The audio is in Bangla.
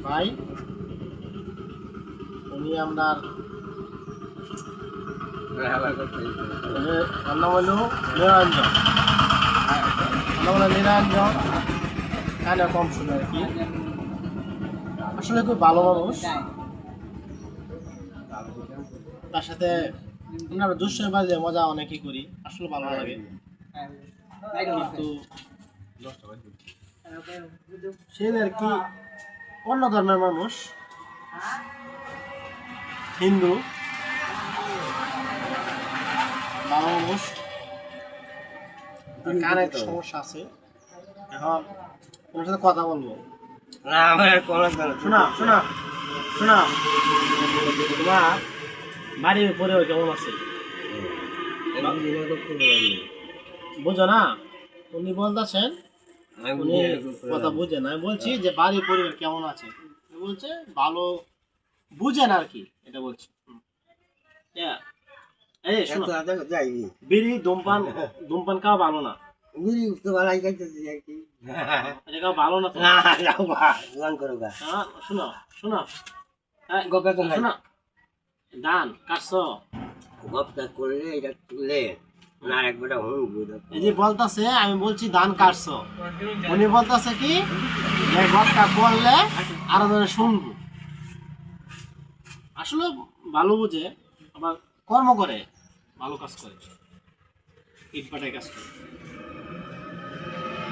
ভাই উনি আপনার নাম হলো নিরঞ্জন। নাম হলো নিরঞ্জন, কানে কম শুনে আর কি। আসলে খুব ভালো মানুষ। তার সাথে আমরা দুষ্টের বাজে মজা অনেকই করি, আসলে ভালো লাগে। কিন্তু সে আর কি অন্য ধর্মের মানুষ, হিন্দু ভালো মানুষ, কানের সমস্যা আছে। এখন ওনার সাথে কথা বলবো না আমার কোনো শোনা শোনা শোনা, তোমার বাড়ির পরে কেমন আছে বুঝো না? উনি বলতেছেন উনি কথা বুঝে না। আমি বলছি যে বাড়ির পরিবার কেমন আছে, বলছে ভালো, বুঝেন আর কি, এটা বলছি। এই শোনো, বিড়ি ধূমপান ধূমপান খাওয়া ভালো না, এটা খাওয়া ভালো না তো। শোনো শোনো, শোনো, ধান কাটছো, এই যে বলতাছে, আমি বলছি ধান কাটছো, উনি বলতাছে কি গপটা করলে আরো ধরে শুনবো। আসলে ভালো বুঝে, আবার কর্ম করে, ভালো কাজ করে, ইট পাটায় কাজ করে।